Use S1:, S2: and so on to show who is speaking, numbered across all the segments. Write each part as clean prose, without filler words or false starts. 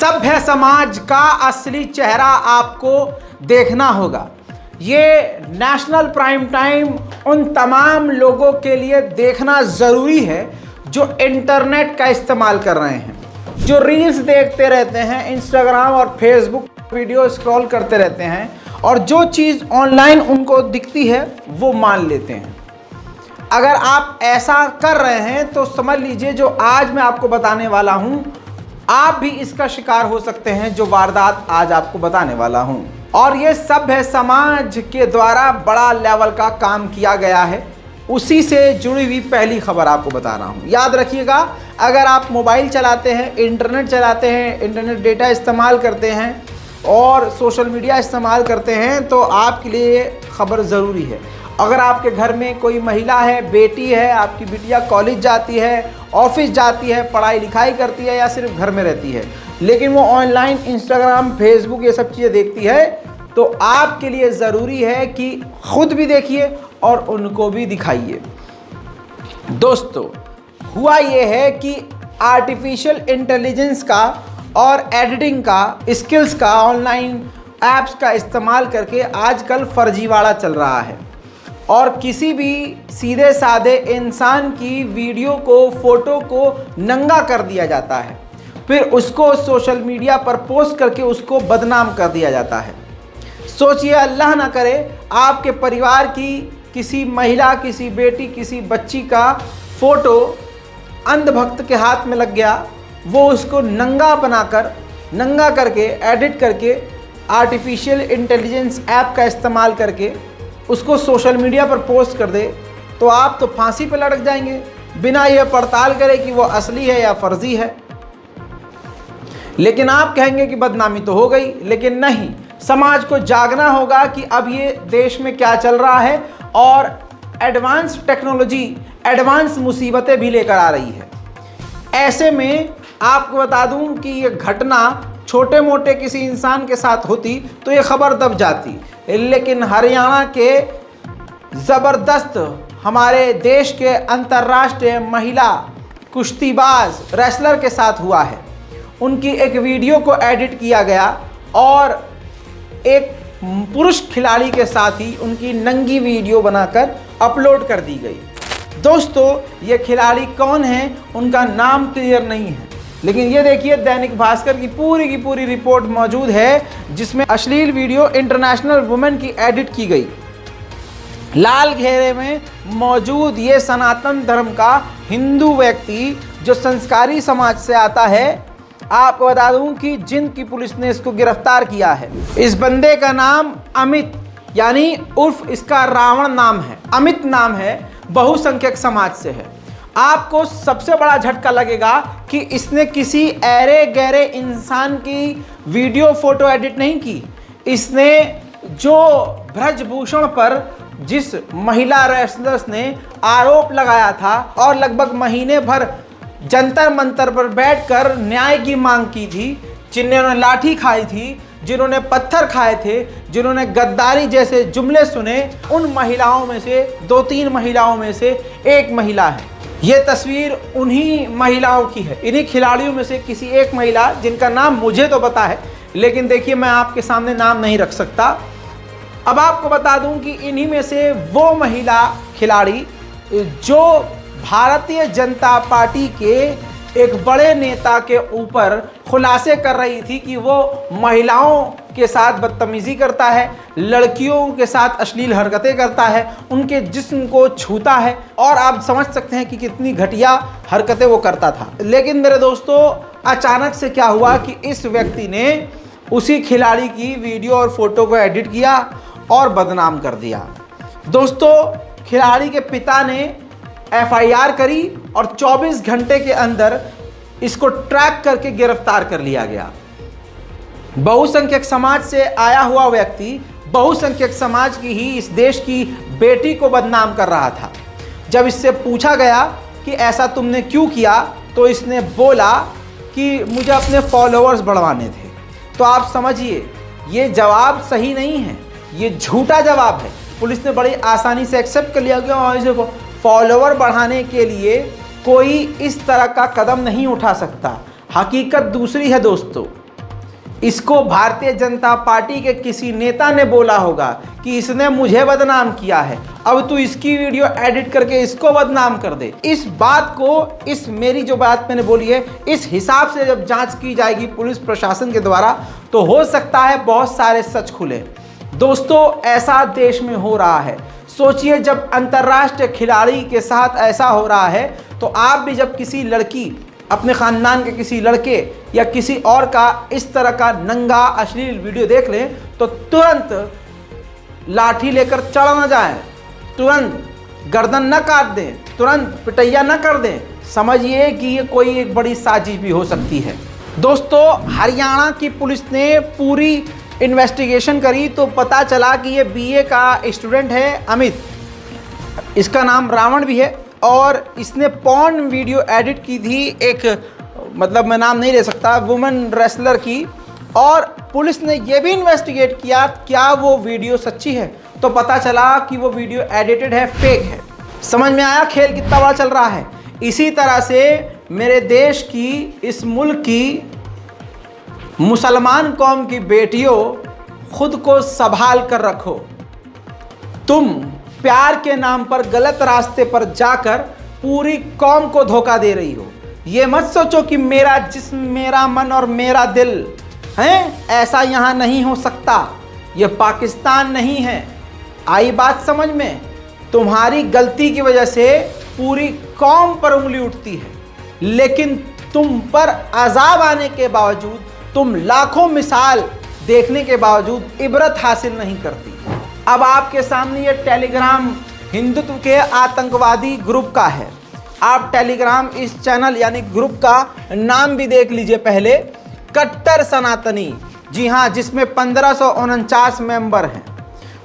S1: सभ्य समाज का असली चेहरा आपको देखना होगा। ये नेशनल प्राइम टाइम उन तमाम लोगों के लिए देखना ज़रूरी है जो इंटरनेट का इस्तेमाल कर रहे हैं, जो रील्स देखते रहते हैं, इंस्टाग्राम और फेसबुक वीडियो स्क्रॉल करते रहते हैं और जो चीज़ ऑनलाइन उनको दिखती है वो मान लेते हैं। अगर आप ऐसा कर रहे हैं तो समझ लीजिए जो आज मैं आपको बताने वाला हूं, आप भी इसका शिकार हो सकते हैं, जो वारदात आज आपको बताने वाला हूं। और ये सभ्य समाज के द्वारा बड़ा लेवल का काम किया गया है, उसी से जुड़ी हुई पहली खबर आपको बता रहा हूं। याद रखिएगा, अगर आप मोबाइल चलाते हैं, इंटरनेट चलाते हैं, इंटरनेट डेटा इस्तेमाल करते हैं और सोशल मीडिया इस्तेमाल करते हैं तो आपके लिए खबर ज़रूरी है। अगर आपके घर में कोई महिला है, बेटी है, आपकी बिटिया कॉलेज जाती है, ऑफिस जाती है, पढ़ाई लिखाई करती है या सिर्फ घर में रहती है, लेकिन वो ऑनलाइन इंस्टाग्राम, फेसबुक ये सब चीज़ें देखती है, तो आपके लिए ज़रूरी है कि खुद भी देखिए और उनको भी दिखाइए। दोस्तों, हुआ ये है कि आर्टिफिशियल इंटेलिजेंस का और एडिटिंग का स्किल्स का ऑनलाइन ऐप्स का इस्तेमाल करके आजकल फर्जीवाड़ा चल रहा है और किसी भी सीधे साधे इंसान की वीडियो को, फोटो को नंगा कर दिया जाता है, फिर उसको सोशल मीडिया पर पोस्ट करके उसको बदनाम कर दिया जाता है। सोचिए, अल्लाह ना करे आपके परिवार की किसी महिला, किसी बेटी, किसी बच्ची का फ़ोटो अंधभक्त के हाथ में लग गया, वो उसको नंगा करके एडिट करके आर्टिफिशियल इंटेलिजेंस ऐप का इस्तेमाल करके उसको सोशल मीडिया पर पोस्ट कर दे, तो आप तो फांसी पर लटक जाएंगे बिना यह पड़ताल करे कि वो असली है या फर्जी है। लेकिन आप कहेंगे कि बदनामी तो हो गई, लेकिन नहीं, समाज को जागना होगा कि अब ये देश में क्या चल रहा है और एडवांस टेक्नोलॉजी, एडवांस मुसीबतें भी लेकर आ रही है। ऐसे में आपको बता दूं कि ये घटना छोटे मोटे किसी इंसान के साथ होती तो ये खबर दब जाती, लेकिन हरियाणा के ज़बरदस्त हमारे देश के अंतर्राष्ट्रीय महिला कुश्तीबाज रेसलर के साथ हुआ है। उनकी एक वीडियो को एडिट किया गया और एक पुरुष खिलाड़ी के साथ ही उनकी नंगी वीडियो बनाकर अपलोड कर दी गई। दोस्तों, ये खिलाड़ी कौन है उनका नाम क्लियर नहीं है, लेकिन ये देखिए दैनिक भास्कर की पूरी रिपोर्ट मौजूद है जिसमें अश्लील वीडियो इंटरनेशनल वुमेन की एडिट की गई। लाल घेरे में मौजूद ये सनातन धर्म का हिंदू व्यक्ति जो संस्कारी समाज से आता है, आपको बता दूं कि जिंद की पुलिस ने इसको गिरफ्तार किया है। इस बंदे का नाम अमित, यानी उर्फ इसका रावण नाम है, अमित नाम है, बहुसंख्यक समाज से है। आपको सबसे बड़ा झटका लगेगा कि इसने किसी ऐरे गहरे इंसान की वीडियो फोटो एडिट नहीं की। इसने जो ब्रजभूषण पर जिस महिला रेसलर्स ने आरोप लगाया था और लगभग महीने भर जंतर मंतर पर बैठकर न्याय की मांग की थी, जिन्होंने लाठी खाई थी, जिन्होंने पत्थर खाए थे, जिन्होंने गद्दारी जैसे जुमले सुने, उन महिलाओं में से 2-3 महिलाओं में से एक महिला है। ये तस्वीर उन्हीं महिलाओं की है, इन्हीं खिलाड़ियों में से किसी एक महिला, जिनका नाम मुझे तो पता है, लेकिन देखिए मैं आपके सामने नाम नहीं रख सकता। अब आपको बता दूं कि इन्हीं में से वो महिला खिलाड़ी जो भारतीय जनता पार्टी के एक बड़े नेता के ऊपर खुलासे कर रही थी कि वो महिलाओं के साथ बदतमीज़ी करता है, लड़कियों के साथ अश्लील हरकतें करता है, उनके जिस्म को छूता है, और आप समझ सकते हैं कि कितनी घटिया हरकतें वो करता था। लेकिन मेरे दोस्तों, अचानक से क्या हुआ कि इस व्यक्ति ने उसी खिलाड़ी की वीडियो और फोटो को एडिट किया और बदनाम कर दिया। दोस्तों, खिलाड़ी के पिता ने FIR करी और 24 घंटे के अंदर इसको ट्रैक करके गिरफ्तार कर लिया गया। बहुसंख्यक समाज से आया हुआ व्यक्ति बहुसंख्यक समाज की ही इस देश की बेटी को बदनाम कर रहा था। जब इससे पूछा गया कि ऐसा तुमने क्यों किया, तो इसने बोला कि मुझे अपने फॉलोअर्स बढ़वाने थे। तो आप समझिए, ये जवाब सही नहीं है, ये झूठा जवाब है। पुलिस ने बड़ी आसानी से एक्सेप्ट कर लिया कि और इसे फॉलोअर बढ़ाने के लिए कोई इस तरह का कदम नहीं उठा सकता। हकीकत दूसरी है दोस्तों, इसको भारतीय जनता पार्टी के किसी नेता ने बोला होगा कि इसने मुझे बदनाम किया है, अब तू इसकी वीडियो एडिट करके इसको बदनाम कर दे। इस बात को, इस मेरी जो बात मैंने बोली है, इस हिसाब से जब जांच की जाएगी पुलिस प्रशासन के द्वारा, तो हो सकता है बहुत सारे सच खुले। दोस्तों, ऐसा देश में हो रहा है। सोचिए, जब अंतर्राष्ट्रीय खिलाड़ी के साथ ऐसा हो रहा है, तो आप भी जब किसी लड़की, अपने ख़ानदान के किसी लड़के या किसी और का इस तरह का नंगा अश्लील वीडियो देख लें, तो तुरंत लाठी लेकर चढ़ न जाएं, तुरंत गर्दन न काट दें, तुरंत पिटैया न कर दें। समझिए कि ये कोई एक बड़ी साजिश भी हो सकती है। दोस्तों, हरियाणा की पुलिस ने पूरी इन्वेस्टिगेशन करी तो पता चला कि ये बीए का स्टूडेंट है अमित, इसका नाम रावण भी है, और इसने पॉर्न वीडियो एडिट की थी एक, मतलब मैं नाम नहीं ले सकता, वुमेन रेसलर की। और पुलिस ने ये भी इन्वेस्टिगेट किया क्या वो वीडियो सच्ची है, तो पता चला कि वो वीडियो एडिटेड है, फेक है। समझ में आया खेल कितना बड़ा चल रहा है। इसी तरह से मेरे देश की, इस मुल्क की मुसलमान कौम की बेटियों, खुद को संभाल कर रखो। तुम प्यार के नाम पर गलत रास्ते पर जाकर पूरी कौम को धोखा दे रही हो। ये मत सोचो कि मेरा जिस्म, मेरा मन और मेरा दिल है, ऐसा यहाँ नहीं हो सकता। ये पाकिस्तान नहीं है। आई बात समझ में? तुम्हारी गलती की वजह से पूरी कौम पर उंगली उठती है, लेकिन तुम पर अजाब आने के बावजूद, तुम लाखों मिसाल देखने के बावजूद इबरत हासिल नहीं करती। अब आपके सामने ये टेलीग्राम हिंदुत्व के आतंकवादी ग्रुप का है। आप टेलीग्राम इस चैनल यानी ग्रुप का नाम भी देख लीजिए पहले, कट्टर सनातनी। जी हाँ, जिसमें 1549 मेंबर हैं।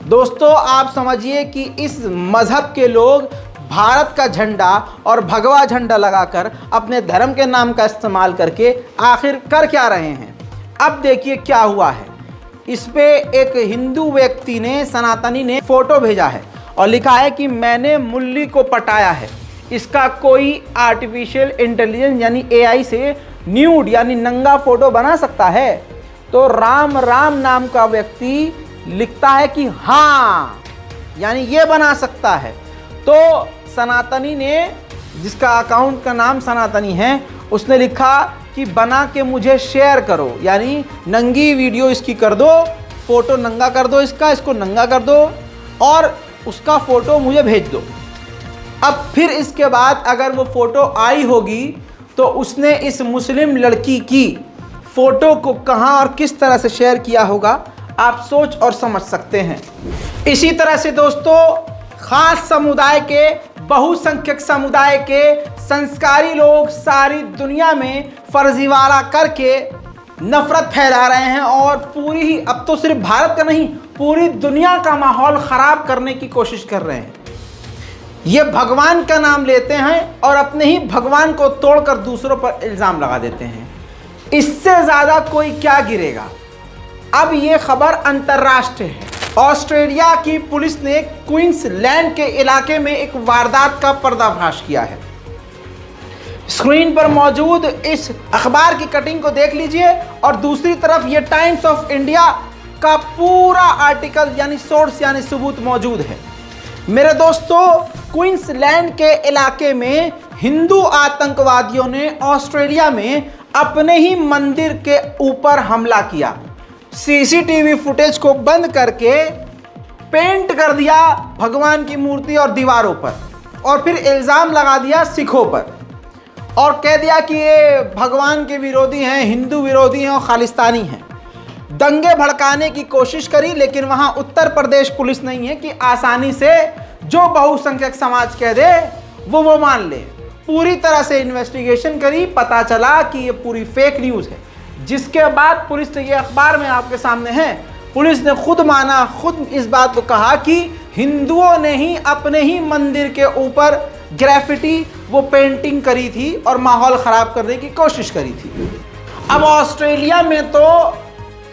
S1: दोस्तों, आप समझिए कि इस मज़हब के लोग भारत का झंडा और भगवा झंडा लगाकर अपने धर्म के नाम का इस्तेमाल करके आखिर कर क्या रहे हैं। अब देखिए क्या हुआ है। इस पे एक हिंदू व्यक्ति ने, सनातनी ने फ़ोटो भेजा है और लिखा है कि मैंने मुल्ली को पटाया है। इसका कोई आर्टिफिशियल इंटेलिजेंस यानी एआई से न्यूड यानी नंगा फ़ोटो बना सकता है? तो राम राम नाम का व्यक्ति लिखता है कि हाँ, यानी ये बना सकता है। तो सनातनी ने, जिसका अकाउंट का नाम सनातनी है, उसने लिखा कि बना के मुझे शेयर करो, यानी नंगी वीडियो इसकी कर दो, फ़ोटो नंगा कर दो, इसको नंगा कर दो और उसका फ़ोटो मुझे भेज दो। अब फिर इसके बाद अगर वो फ़ोटो आई होगी तो उसने इस मुस्लिम लड़की की फ़ोटो को कहाँ और किस तरह से शेयर किया होगा, आप सोच और समझ सकते हैं। इसी तरह से दोस्तों, ख़ास समुदाय के, बहुसंख्यक समुदाय के संस्कारी लोग सारी दुनिया में फर्जीवाड़ा करके नफरत फैला रहे हैं और पूरी ही, अब तो सिर्फ भारत का नहीं, पूरी दुनिया का माहौल ख़राब करने की कोशिश कर रहे हैं। ये भगवान का नाम लेते हैं और अपने ही भगवान को तोड़कर दूसरों पर इल्ज़ाम लगा देते हैं। इससे ज़्यादा कोई क्या गिरेगा। अब ये खबर अंतर्राष्ट्रीय है। ऑस्ट्रेलिया की पुलिस ने क्वींसलैंड के इलाके में एक वारदात का पर्दाफाश किया है। स्क्रीन पर मौजूद इस अखबार की कटिंग को देख लीजिए और दूसरी तरफ ये टाइम्स ऑफ इंडिया का पूरा आर्टिकल यानी सोर्स यानी सबूत मौजूद है। मेरे दोस्तों, क्वींसलैंड के इलाके में हिंदू आतंकवादियों ने ऑस्ट्रेलिया में अपने ही मंदिर के ऊपर हमला किया। सीसीटीवी फुटेज को बंद करके पेंट कर दिया भगवान की मूर्ति और दीवारों पर, और फिर इल्ज़ाम लगा दिया सिखों पर और कह दिया कि ये भगवान के विरोधी हैं, हिंदू विरोधी हैं और खालिस्तानी हैं। दंगे भड़काने की कोशिश करी, लेकिन वहाँ उत्तर प्रदेश पुलिस नहीं है कि आसानी से जो बहुसंख्यक समाज कह दे वो मान ले। पूरी तरह से इन्वेस्टिगेशन करी, पता चला कि ये पूरी फेक न्यूज़ है। जिसके बाद पुलिस ने, ये अखबार में आपके सामने है, पुलिस ने खुद माना, खुद इस बात को कहा कि हिंदुओं ने ही अपने ही मंदिर के ऊपर ग्राफिटी, वो पेंटिंग करी थी और माहौल ख़राब करने की कोशिश करी थी। अब ऑस्ट्रेलिया में तो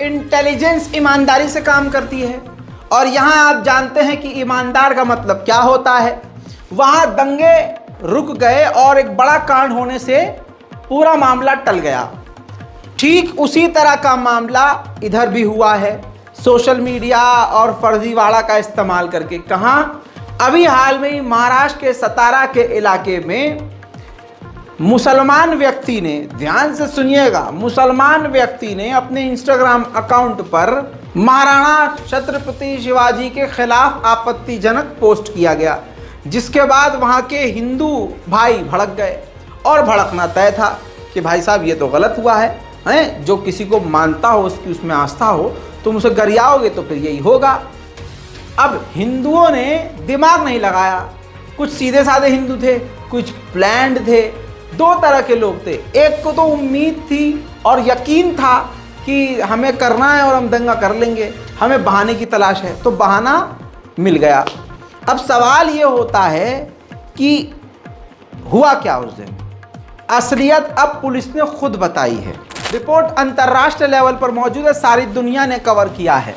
S1: इंटेलिजेंस ईमानदारी से काम करती है और यहाँ आप जानते हैं कि ईमानदार का मतलब क्या होता है। वहाँ दंगे रुक गए और एक बड़ा कांड होने से पूरा मामला टल गया। ठीक उसी तरह का मामला इधर भी हुआ है, सोशल मीडिया और फर्जीवाड़ा का इस्तेमाल करके। कहां? अभी हाल में ही महाराष्ट्र के सतारा के इलाके में मुसलमान व्यक्ति ने, ध्यान से सुनिएगा, मुसलमान व्यक्ति ने अपने इंस्टाग्राम अकाउंट पर महाराणा छत्रपति शिवाजी के खिलाफ आपत्तिजनक पोस्ट किया गया, जिसके बाद वहां के हिंदू भाई भड़क गए। और भड़कना तय था कि भाई साहब ये तो गलत हुआ है, जो किसी को मानता हो, उसकी उसमें आस्था हो, तुम उसे गरियाओगे तो फिर यही होगा। अब हिंदुओं ने दिमाग नहीं लगाया, कुछ सीधे साधे हिंदू थे, कुछ प्लान्ड थे। दो तरह के लोग थे। एक को तो उम्मीद थी और यकीन था कि हमें करना है और हम दंगा कर लेंगे, हमें बहाने की तलाश है, तो बहाना मिल गया। अब सवाल ये होता है कि हुआ क्या उस दिन। असलियत अब पुलिस ने खुद बताई है। रिपोर्ट अंतर्राष्ट्रीय लेवल पर मौजूद है, सारी दुनिया ने कवर किया है।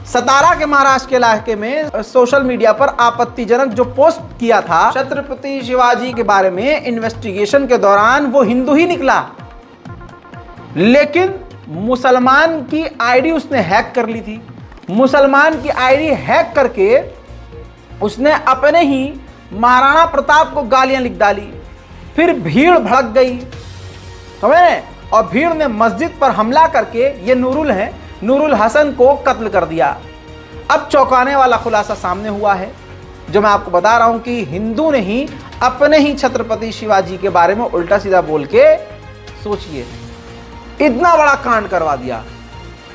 S1: सतारा के महाराष्ट्र के इलाके में सोशल मीडिया पर आपत्तिजनक जो पोस्ट किया था छत्रपति शिवाजी के बारे में, इन्वेस्टिगेशन के दौरान वो हिंदू ही निकला, लेकिन मुसलमान की आईडी उसने हैक कर ली थी। मुसलमान की आईडी हैक करके उसने अपने ही महाराणा प्रताप को गालियां लिख डाली। फिर भीड़ भड़क गई, समझे, और भीड़ ने मस्जिद पर हमला करके, ये नूरुल हसन को कत्ल कर दिया। अब चौंकाने वाला खुलासा सामने हुआ है, जो मैं आपको बता रहा हूं कि हिंदू ने ही अपने ही छत्रपति शिवाजी के बारे में उल्टा सीधा बोल के, सोचिए, इतना बड़ा कांड करवा दिया।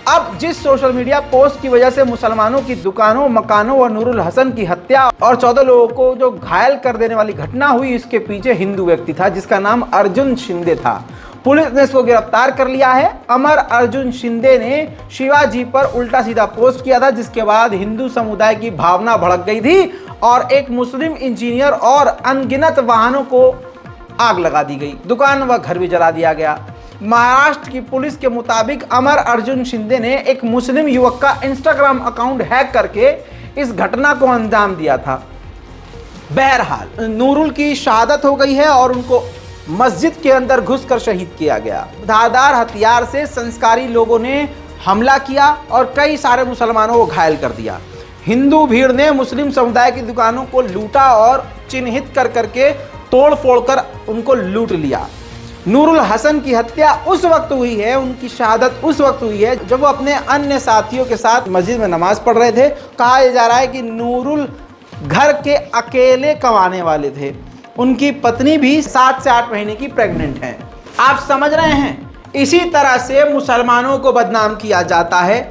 S1: अब जिस सोशल मीडिया पोस्ट की वजह से मुसलमानों की दुकानों, मकानों और नूरुल हसन की हत्या और 14 लोगों को जो घायल कर देने वाली घटना हुई, इसके पीछे हिंदू व्यक्ति था जिसका नाम अर्जुन शिंदे था। पुलिस ने इसको गिरफ्तार कर लिया है। अमर अर्जुन शिंदे ने शिवाजी पर उल्टा सीधा पोस्ट किया था, जिसके बाद हिंदू समुदाय की भावना भड़क गई थी और एक मुस्लिम इंजीनियर और अनगिनत वाहनों को आग लगा दी गई, दुकान व घर भी जला दिया गया। महाराष्ट्र की पुलिस के मुताबिक अमर अर्जुन शिंदे ने एक मुस्लिम युवक का इंस्टाग्राम अकाउंट हैक करके इस घटना को अंजाम दिया था। बहरहाल नूरुल की शहादत हो गई है और उनको मस्जिद के अंदर घुसकर शहीद किया गया। धारदार हथियार से संस्कारी लोगों ने हमला किया और कई सारे मुसलमानों को घायल कर दिया। हिंदू भीड़ ने मुस्लिम समुदाय की दुकानों को लूटा और चिन्हित कर करके तोड़ फोड़ कर उनको लूट लिया। नूरुल हसन की हत्या उस वक्त हुई है, उनकी शहादत उस वक्त हुई है जब वो अपने अन्य साथियों के साथ मस्जिद में नमाज पढ़ रहे थे। कहा जा रहा है कि नूरुल घर के अकेले कमाने वाले थे, उनकी पत्नी भी 7 से 8 महीने की प्रेग्नेंट है। आप समझ रहे हैं, इसी तरह से मुसलमानों को बदनाम किया जाता है।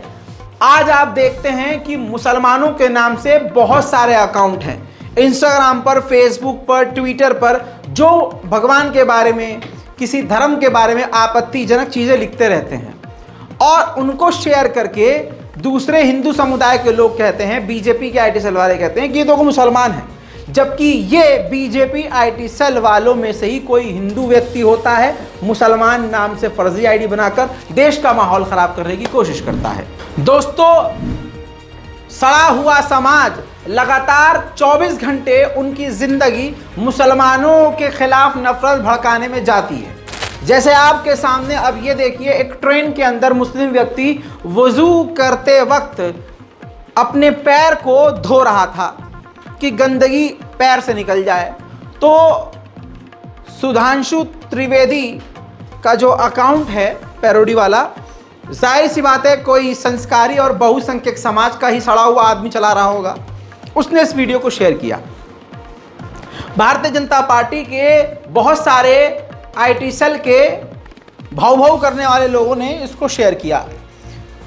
S1: आज आप देखते हैं कि मुसलमानों के नाम से बहुत सारे अकाउंट हैं, इंस्टाग्राम पर, फेसबुक पर, ट्विटर पर, जो भगवान के बारे में, किसी धर्म के बारे में आपत्तिजनक चीज़ें लिखते रहते हैं और उनको शेयर करके दूसरे हिंदू समुदाय के लोग कहते हैं, बीजेपी के आईटी सेल वाले कहते हैं कि ये तो मुसलमान है, जबकि ये बीजेपी आईटी सेल वालों में से ही कोई हिंदू व्यक्ति होता है, मुसलमान नाम से फर्जी आईडी बनाकर देश का माहौल खराब करने की कोशिश करता है। दोस्तों, सड़ा हुआ समाज लगातार 24 घंटे उनकी जिंदगी मुसलमानों के खिलाफ नफरत भड़काने में जाती है। जैसे आपके सामने अब ये देखिए, एक ट्रेन के अंदर मुस्लिम व्यक्ति वजू करते वक्त अपने पैर को धो रहा था कि गंदगी पैर से निकल जाए, तो सुधांशु त्रिवेदी का जो अकाउंट है पैरोडी वाला, जाहिर सी बात है कोई संस्कारी और बहुसंख्यक समाज का ही सड़ा हुआ आदमी चला रहा होगा, उसने इस वीडियो को शेयर किया। भारतीय जनता पार्टी के बहुत सारे आईटी सेल के भाव भाव करने वाले लोगों ने इसको शेयर किया।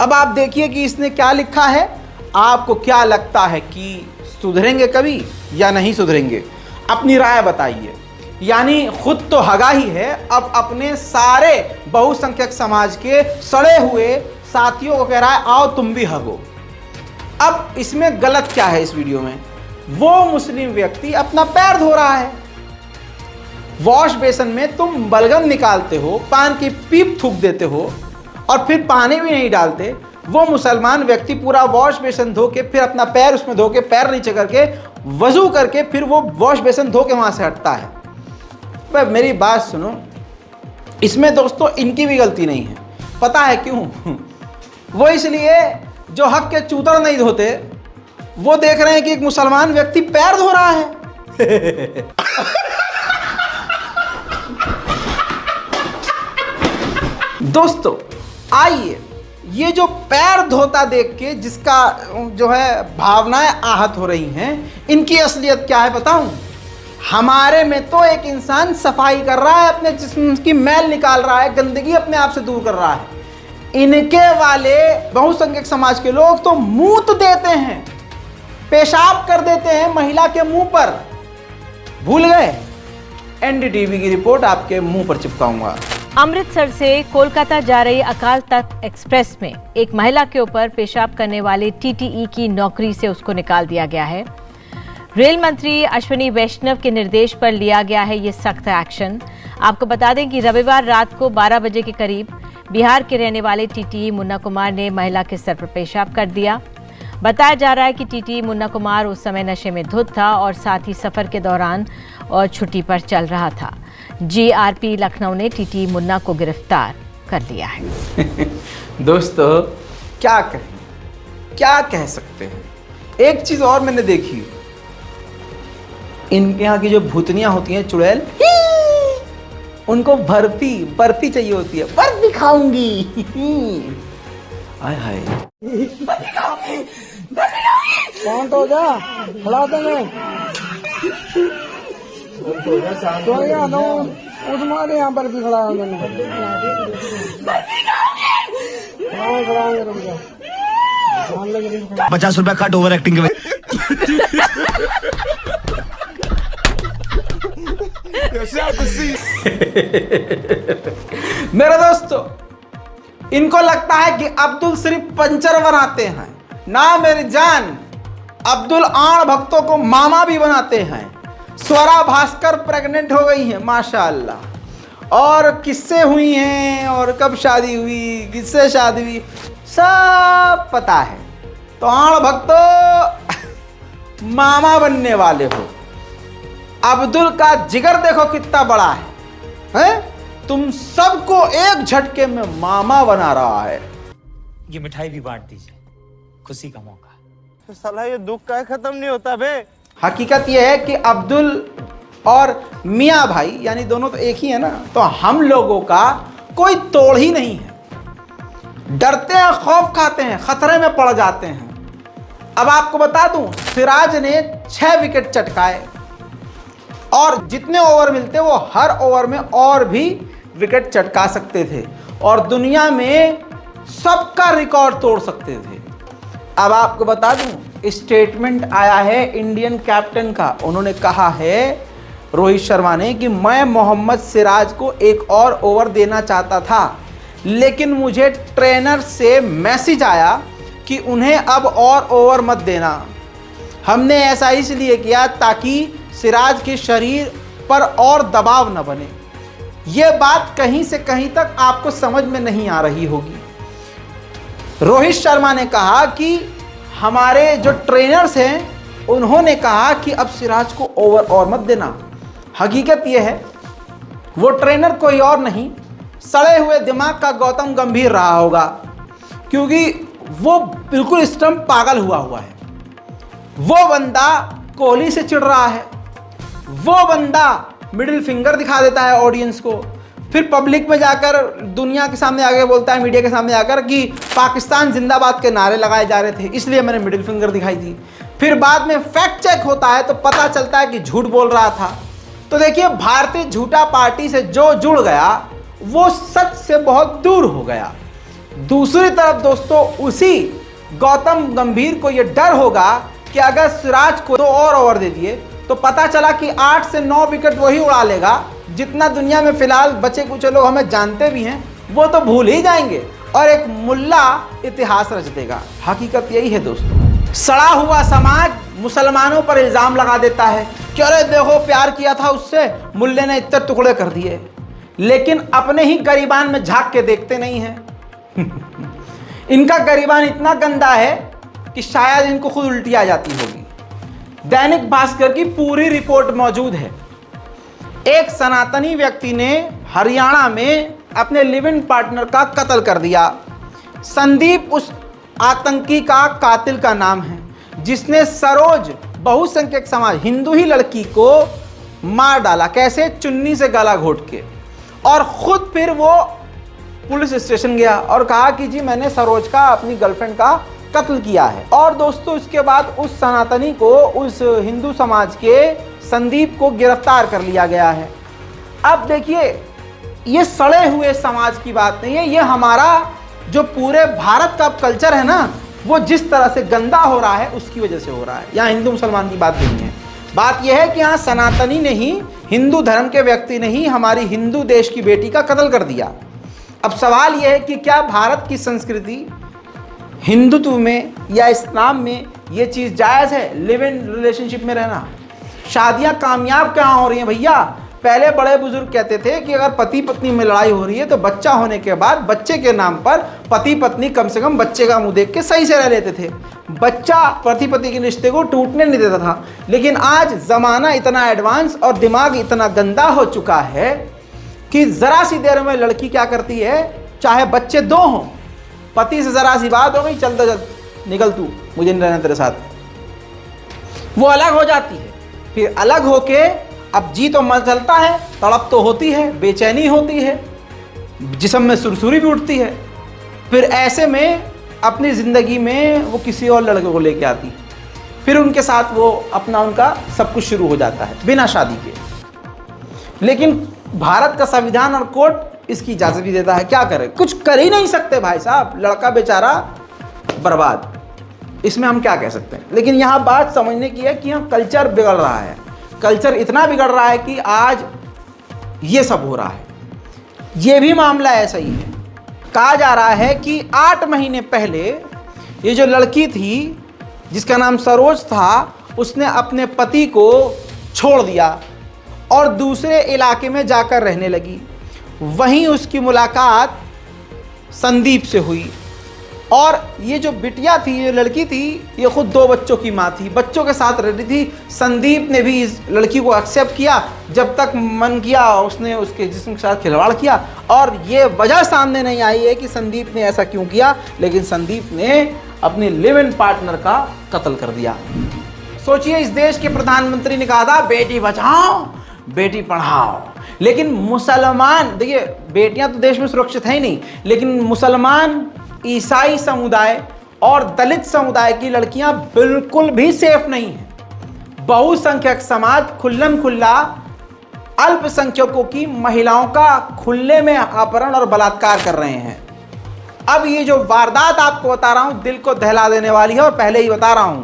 S1: अब आप देखिए कि इसने क्या लिखा है। आपको क्या लगता है कि सुधरेंगे कभी या नहीं सुधरेंगे? अपनी राय बताइए। यानी खुद तो हगा ही है, अब अपने सारे बहुसंख्यक समाज के सड़े हुए साथियों को कह रहा है आओ तुम भी हगो। अब इसमें गलत क्या है? इस वीडियो में वो मुस्लिम व्यक्ति अपना पैर धो रहा है, वॉश बेसन में तुम बलगम निकालते हो, पान की पीप थूक देते हो और फिर पानी भी नहीं डालते। वो मुसलमान व्यक्ति पूरा वॉश बेसन धो के फिर अपना पैर उसमें धो के पैर नीचे करके वजू करके फिर वो वॉश बेसन धो के वहां से हटता है। भाई मेरी बात सुनो, इसमें दोस्तों इनकी भी गलती नहीं है। पता है क्यों? वो इसलिए जो हक के चूतर नहीं धोते, वो देख रहे हैं कि एक मुसलमान व्यक्ति पैर धो रहा है। दोस्तों आइए, ये जो पैर धोता देख के जिसका जो है भावनाएं आहत हो रही हैं, इनकी असलियत क्या है बताऊं? हमारे में तो एक इंसान सफाई कर रहा है, अपने जिस्म की मैल निकाल रहा है, गंदगी अपने आप से दूर कर रहा है। इनके वाले बहुसंख्यक समाज के लोग तो मूत देते हैं, पेशाब कर देते हैं महिला के मुंह पर। भूल गए? एनडीटीवी की रिपोर्ट आपके मुंह पर चिपकाऊंगा।
S2: अमृतसर से कोलकाता जा रही अकाल तख्त एक्सप्रेस में एक महिला के ऊपर पेशाब करने वाले टीटीई की नौकरी से उसको निकाल दिया गया है। रेल मंत्री अश्विनी वैष्णव के निर्देश पर लिया गया है ये सख्त एक्शन। आपको बता दें कि रविवार रात को 12 बजे के करीब बिहार के रहने वाले टीटीई मुन्ना कुमार ने महिला के सर पर पेशाब कर दिया। बताया जा रहा है कि टीटीई मुन्ना कुमार उस समय नशे में धुत था और साथ ही सफर के दौरान और छुट्टी पर चल रहा था। जीआरपी लखनऊ ने टीटीई मुन्ना को गिरफ्तार कर लिया है।
S1: दोस्तों क्या कहें, क्या कह सकते हैं। एक चीज और मैंने देखी, इनके यहाँ की जो भूतनियां होती हैं चुड़ैल, उनको बर्फी चाहिए होती है। बर्फी खाऊंगी। हाय हाय,
S3: कौन तो जा खिला देंगे तो या नो तुम्हारे यहाँ पर भी खड़ा हो जाए।
S4: 50 रुपया कट ओवर एक्टिंग के।
S1: मेरे दोस्तों, इनको लगता है कि अब्दुल सिर्फ पंचर बनाते हैं। ना मेरी जान, अब्दुल आण भक्तों को मामा भी बनाते हैं। स्वरा भास्कर प्रेग्नेंट हो गई हैं माशाअल्लाह, और किससे हुई हैं और कब शादी हुई, किससे शादी हुई, सब पता है। तो आण भक्तों मामा बनने वाले हो। अब्दुल का जिगर देखो कितना बड़ा है? तुम सबको एक झटके में मामा बना रहा है।
S4: ये मिठाई भी बांट दीजिए, खुशी का मौका।
S3: तो साला ये दुख का खत्म नहीं होता बे।
S1: हकीकत यह है कि अब्दुल और मियाँ भाई यानी दोनों तो एक ही है ना, तो हम लोगों का कोई तोड़ ही नहीं है। डरते हैं, खौफ खाते हैं, खतरे में पड़ जाते हैं। अब आपको बता दूं, सिराज ने 6 विकेट चटकाए और जितने ओवर मिलते वो हर ओवर में और भी विकेट चटका सकते थे और दुनिया में सबका रिकॉर्ड तोड़ सकते थे। अब आपको बता दूं, स्टेटमेंट आया है इंडियन कैप्टन का। उन्होंने कहा है, रोहित शर्मा ने, कि मैं मोहम्मद सिराज को एक और ओवर देना चाहता था, लेकिन मुझे ट्रेनर से मैसेज आया कि उन्हें अब और ओवर मत देना। हमने ऐसा इसलिए किया ताकि सिराज के शरीर पर और दबाव न बने। यह बात कहीं से कहीं तक आपको समझ में नहीं आ रही होगी। रोहित शर्मा ने कहा कि हमारे जो ट्रेनर्स हैं उन्होंने कहा कि अब सिराज को ओवर और मत देना। हकीकत यह है वो ट्रेनर कोई और नहीं, सड़े हुए दिमाग का गौतम गंभीर रहा होगा, क्योंकि वो बिल्कुल स्टंप पागल हुआ है। वो बंदा कोहली से चिढ़ रहा है, वो बंदा मिडिल फिंगर दिखा देता है ऑडियंस को, फिर पब्लिक में जाकर दुनिया के सामने आगे बोलता है, मीडिया के सामने आकर, कि पाकिस्तान जिंदाबाद के नारे लगाए जा रहे थे इसलिए मैंने मिडिल फिंगर दिखाई दी। फिर बाद में फैक्ट चेक होता है तो पता चलता है कि झूठ बोल रहा था। तो देखिए, भारतीय झूठा पार्टी से जो जुड़ गया वो सच से बहुत दूर हो गया। दूसरी तरफ दोस्तों, उसी गौतम गंभीर को यह डर होगा कि अगर सिराज को 2 और ओवर दे दिए तो पता चला कि 8 से 9 विकेट वही उड़ा लेगा। जितना दुनिया में फिलहाल बचे कुछ लोग हमें जानते भी हैं वो तो भूल ही जाएंगे और एक मुल्ला इतिहास रच देगा। हकीकत यही है दोस्तों। सड़ा हुआ समाज मुसलमानों पर इल्ज़ाम लगा देता है कि अरे देखो प्यार किया था उससे, मुल्ले ने इतने टुकड़े कर दिए, लेकिन अपने ही गरीबान में झांक के देखते नहीं हैं। इनका गरीबान इतना गंदा है कि शायद इनको खुद उल्टी आ जाती होगी। दैनिक भास्कर की पूरी रिपोर्ट मौजूद है। एक सनातनी व्यक्ति ने हरियाणा में अपने लिव इन पार्टनर का कत्ल कर दिया। संदीप उस आतंकी का कातिल का नाम है जिसने सरोज बहुसंख्यक समाज हिंदू ही लड़की को मार डाला। कैसे? चुन्नी से गला घोट के। और खुद फिर वो पुलिस स्टेशन गया और कहा कि जी मैंने सरोज का, अपनी गर्लफ्रेंड का कत्ल किया है। और दोस्तों इसके बाद उस सनातनी को, उस हिंदू समाज के संदीप को गिरफ्तार कर लिया गया है। अब देखिए, ये सड़े हुए समाज की बात नहीं है, ये हमारा जो पूरे भारत का कल्चर है ना, वो जिस तरह से गंदा हो रहा है उसकी वजह से हो रहा है। यहाँ हिंदू मुसलमान की बात नहीं है। बात यह है कि यहाँ सनातनी ने ही, हिंदू धर्म के व्यक्ति ने ही हमारी हिंदू देश की बेटी का कत्ल कर दिया। अब सवाल यह है कि क्या भारत की संस्कृति, हिंदुत्व में या इस्लाम में ये चीज़ जायज़ है, लिव इन रिलेशनशिप में रहना? शादियाँ कामयाब कहाँ हो रही हैं भैया? पहले बड़े बुजुर्ग कहते थे कि अगर पति पत्नी में लड़ाई हो रही है तो बच्चा होने के बाद बच्चे के नाम पर पति पत्नी कम से कम बच्चे का मुंह देख के सही से रह लेते थे। बच्चा पति पत्नी के रिश्ते को टूटने नहीं देता था। लेकिन आज ज़माना इतना एडवांस और दिमाग इतना गंदा हो चुका है कि ज़रा सी देर में लड़की क्या करती है, चाहे बच्चे दो हों, पति से ज़रा सी बात हो गई, चल तो चल, निकल तू, मुझे नहीं रहना तेरे साथ, वो अलग हो जाती है। फिर अलग होके अब जी तो मन चलता है, तड़प तो होती है, बेचैनी होती है, जिस्म में सुरसुरी भी उठती है। फिर ऐसे में अपनी ज़िंदगी में वो किसी और लड़के को लेके आती, फिर उनके साथ वो अपना उनका सब कुछ शुरू हो जाता है बिना शादी के। लेकिन भारत का संविधान और कोर्ट इसकी इजाज़त भी देता है। क्या करें? कुछ कर ही नहीं सकते भाई साहब, लड़का बेचारा बर्बाद, इसमें हम क्या कह सकते हैं। लेकिन यहाँ बात समझने की है कि यहाँ कल्चर बिगड़ रहा है। कल्चर इतना बिगड़ रहा है कि आज ये सब हो रहा है। ये भी मामला ऐसा ही है। कहा जा रहा है कि 8 महीने पहले ये जो लड़की थी जिसका नाम सरोज था, उसने अपने पति को छोड़ दिया और दूसरे इलाके में जाकर रहने लगी। वहीं उसकी मुलाकात संदीप से हुई और ये जो बिटिया थी, ये लड़की थी, ये खुद 2 बच्चों की माँ थी, बच्चों के साथ रहती थी। संदीप ने भी इस लड़की को एक्सेप्ट किया, जब तक मन किया उसने उसके जिस्म के साथ खिलवाड़ किया। और ये वजह सामने नहीं आई है कि संदीप ने ऐसा क्यों किया, लेकिन संदीप ने अपने लिव इन पार्टनर का कत्ल कर दिया। सोचिए, इस देश के प्रधानमंत्री ने कहा था बेटी बचाओ बेटी पढ़ाओ, लेकिन मुसलमान, देखिए बेटियां तो देश में सुरक्षित है ही नहीं, लेकिन मुसलमान, ईसाई समुदाय और दलित समुदाय की लड़कियां बिल्कुल भी सेफ नहीं हैं। बहुसंख्यक समाज खुल्लम खुल्ला अल्पसंख्यकों की महिलाओं का खुले में अपहरण और बलात्कार कर रहे हैं। अब ये जो वारदात आपको बता रहा हूं, दिल को दहला देने वाली है और पहले ही बता रहा हूं,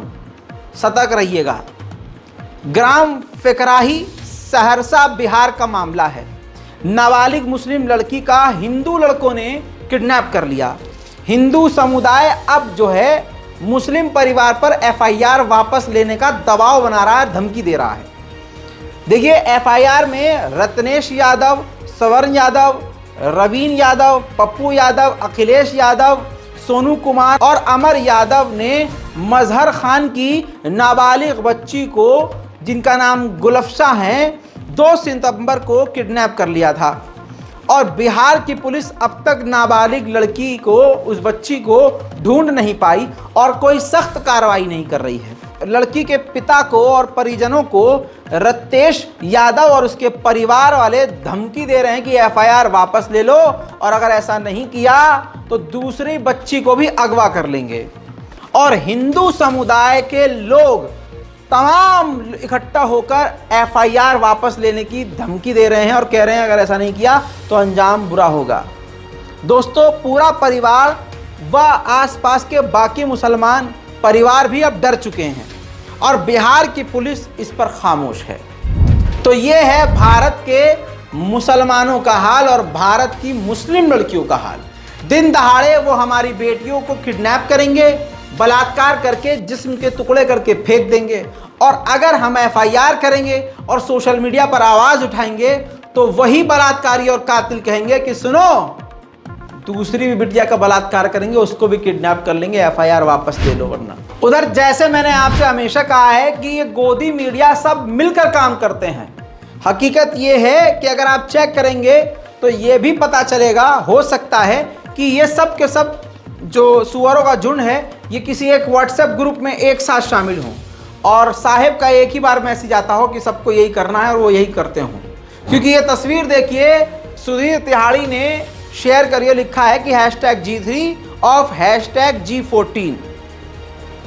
S1: सतर्क रहिएगा। ग्राम फिकराही, सहरसा, बिहार का मामला है। नाबालिग मुस्लिम लड़की का हिंदू लड़कों ने किडनैप कर लिया। हिंदू समुदाय अब जो है मुस्लिम परिवार पर एफआईआर वापस लेने का दबाव बना रहा है, धमकी दे रहा है। देखिए, एफआईआर में रत्नेश यादव, स्वर्ण यादव, रवीन यादव, पप्पू यादव, अखिलेश यादव, सोनू कुमार और अमर यादव ने मजहर खान की नाबालिग बच्ची को, जिनका नाम गुलफ्शा है, 2 सितंबर को किडनैप कर लिया था। और बिहार की पुलिस अब तक नाबालिग लड़की को, उस बच्ची को ढूंढ नहीं पाई और कोई सख्त कार्रवाई नहीं कर रही है। लड़की के पिता को और परिजनों को रत्नेश यादव और उसके परिवार वाले धमकी दे रहे हैं कि एफआईआर वापस ले लो और अगर ऐसा नहीं किया तो दूसरी बच्ची को भी अगवा कर लेंगे। और हिंदू समुदाय के लोग तमाम इकट्ठा होकर एफआईआर वापस लेने की धमकी दे रहे हैं और कह रहे हैं अगर ऐसा नहीं किया तो अंजाम बुरा होगा। दोस्तों, पूरा परिवार व आसपास के बाकी मुसलमान परिवार भी अब डर चुके हैं और बिहार की पुलिस इस पर खामोश है। तो ये है भारत के मुसलमानों का हाल और भारत की मुस्लिम लड़कियों का हाल। दिन दहाड़े वो हमारी बेटियों को किडनैप करेंगे, बलात्कार करके जिस्म के टुकड़े करके फेंक देंगे। और अगर हम एफआईआर करेंगे और सोशल मीडिया पर आवाज़ उठाएंगे तो वही बलात्कारी और कातिल कहेंगे कि सुनो, दूसरी भी बिटिया का बलात्कार करेंगे, उसको भी किडनैप कर लेंगे, एफआईआर वापस ले लो वरना। उधर जैसे मैंने आपसे हमेशा कहा है कि ये गोदी मीडिया सब मिलकर काम करते हैं। हकीकत ये है कि अगर आप चेक करेंगे तो ये भी पता चलेगा, हो सकता है कि ये सब के सब जो सुअरों का झुंड है ये किसी एक व्हाट्सएप ग्रुप में एक साथ शामिल हों और साहिब का एक ही बार मैसेज आता हो कि सबको यही करना है और वो यही करते हों। क्योंकि ये तस्वीर देखिए, सुधीर तिहाड़ी ने शेयर करिए, लिखा है कि #G3 ऑफ #G14।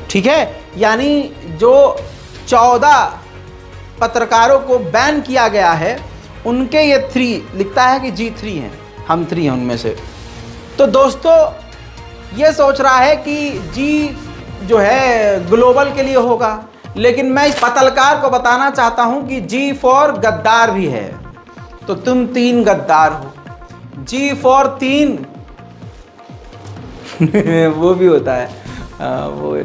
S1: ठीक है, यानी जो 14 पत्रकारों को बैन किया गया है उनके ये 3 लिखता है कि G3 हैं, हम 3 हैं उनमें से। तो दोस्तों ये सोच रहा है कि G जो है ग्लोबल के लिए होगा, लेकिन मैं इस पत्रकार को बताना चाहता हूं कि G फॉर गद्दार भी है। तो तुम 3 गद्दार हो। G फॉर 3 वो भी होता है, वो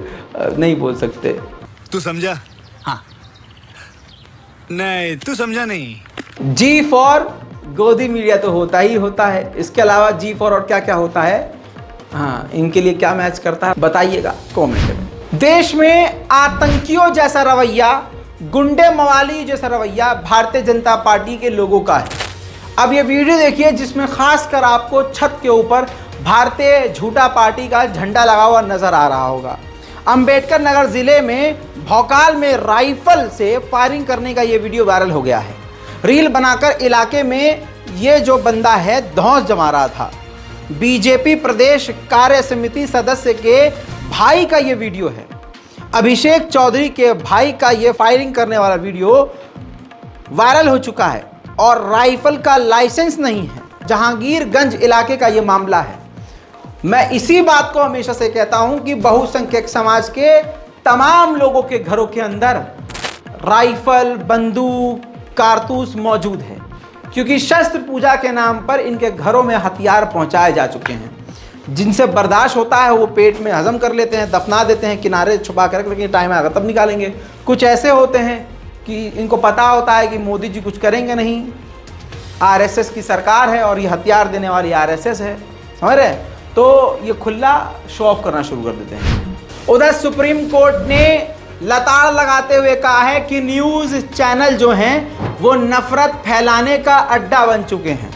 S1: नहीं बोल सकते।
S5: तू समझा? हाँ। नहीं, तू समझा नहीं।
S1: G फॉर गोदी मीडिया तो होता ही होता है, इसके अलावा G फॉर और क्या क्या होता है, हाँ, इनके लिए क्या मैच करता है बताइएगा कमेंट में। देश में आतंकियों जैसा रवैया, गुंडे मवाली जैसा रवैया भारतीय जनता पार्टी के लोगों का है। अब ये वीडियो देखिए जिसमें खासकर आपको छत के ऊपर भारतीय झूठा पार्टी का झंडा लगा हुआ नजर आ रहा होगा। अंबेडकर नगर जिले में भौकाल में राइफल से फायरिंग करने का ये वीडियो वायरल हो गया है। रील बनाकर इलाके में ये जो बंदा है धौंस जमा रहा था। बीजेपी प्रदेश कार्य समिति सदस्य के भाई का ये वीडियो है। अभिषेक चौधरी के भाई का ये फायरिंग करने वाला वीडियो वायरल हो चुका है और राइफल का लाइसेंस नहीं है। जहांगीरगंज इलाके का ये मामला है। मैं इसी बात को हमेशा से कहता हूं कि बहुसंख्यक समाज के तमाम लोगों के घरों के अंदर राइफल, बंदूक, कारतूस मौजूद है, क्योंकि शस्त्र पूजा के नाम पर इनके घरों में हथियार पहुंचाए जा चुके हैं। जिनसे बर्दाश्त होता है वो पेट में हजम कर लेते हैं, दफना देते हैं, किनारे छुपा कर, लेकिन टाइम आएगा तब निकालेंगे। कुछ ऐसे होते हैं कि इनको पता होता है कि मोदी जी कुछ करेंगे नहीं, आरएसएस की सरकार है और ये हथियार देने वाली आरएसएस है, समझ रहे हैं, तो ये खुला शो ऑफ करना शुरू कर देते हैं। उधर सुप्रीम कोर्ट ने लताड़ लगाते हुए कहा है कि न्यूज़ चैनल जो हैं वो नफरत फैलाने का अड्डा बन चुके हैं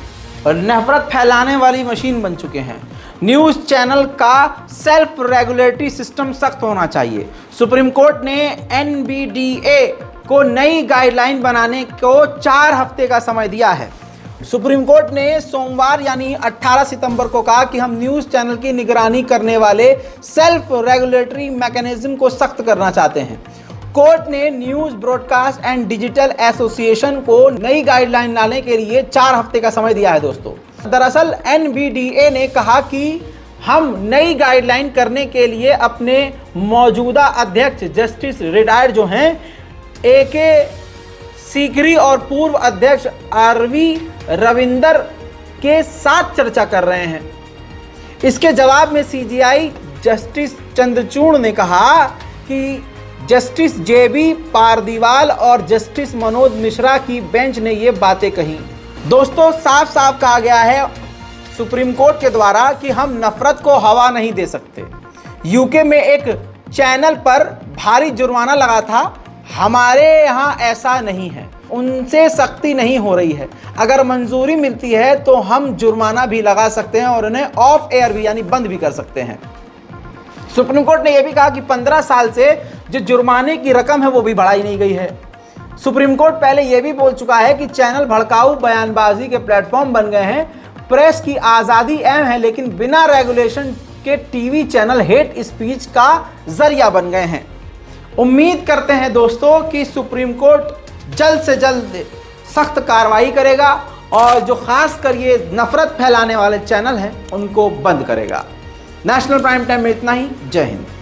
S1: और नफरत फैलाने वाली मशीन बन चुके हैं। न्यूज़ चैनल का सेल्फ रेगुलेटरी सिस्टम सख्त होना चाहिए। सुप्रीम कोर्ट ने NBDA को नई गाइडलाइन बनाने को 4 हफ्ते का समय दिया है। सुप्रीम कोर्ट ने सोमवार यानी 18 सितंबर को कहा कि हम न्यूज़ चैनल की निगरानी करने वाले सेल्फ रेगुलेटरी मैकेनिज्म को सख्त करना चाहते हैं। कोर्ट ने news broadcast and digital association को नई गाइडलाइन लाने के लिए 4 हफ्ते का समय दिया है दोस्तों। दरअसल NBDA ने कहा कि हम नई गाइडलाइन करने के लिए अपने मौजूदा अध्यक्ष जस्टिस रिटायर्ड जो हैं AK सीकरी और पूर्व अध्यक्ष RV रविंदर के साथ चर्चा कर रहे हैं। इसके जवाब में CJI जस्टिस चंद्रचूड़ ने कहा कि जस्टिस JB पारदीवाल और जस्टिस मनोज मिश्रा की बेंच ने ये बातें कही। दोस्तों साफ साफ कहा गया है सुप्रीम कोर्ट के द्वारा कि हम नफरत को हवा नहीं दे सकते। यूके में एक चैनल पर भारी जुर्माना लगा था, हमारे यहाँ ऐसा नहीं है, उनसे सख्ती नहीं हो रही है। अगर मंजूरी मिलती है तो हम जुर्माना भी लगा सकते हैं और उन्हें ऑफ एयर भी यानी बंद भी कर सकते हैं। सुप्रीम कोर्ट ने यह भी कहा कि 15 साल से जो जुर्माने की रकम है वो भी बढ़ाई नहीं गई है। सुप्रीम कोर्ट पहले यह भी बोल चुका है कि चैनल भड़काऊ बयानबाजी के प्लेटफॉर्म बन गए हैं। प्रेस की आज़ादी अहम है, लेकिन बिना रेगुलेशन के टीवी चैनल हेट स्पीच का जरिया बन गए हैं। उम्मीद करते हैं दोस्तों कि सुप्रीम कोर्ट जल्द से जल्द सख्त कार्रवाई करेगा और जो खासकर ये नफरत फैलाने वाले चैनल हैं उनको बंद करेगा। नेशनल प्राइम टाइम में इतना ही। जय हिंद।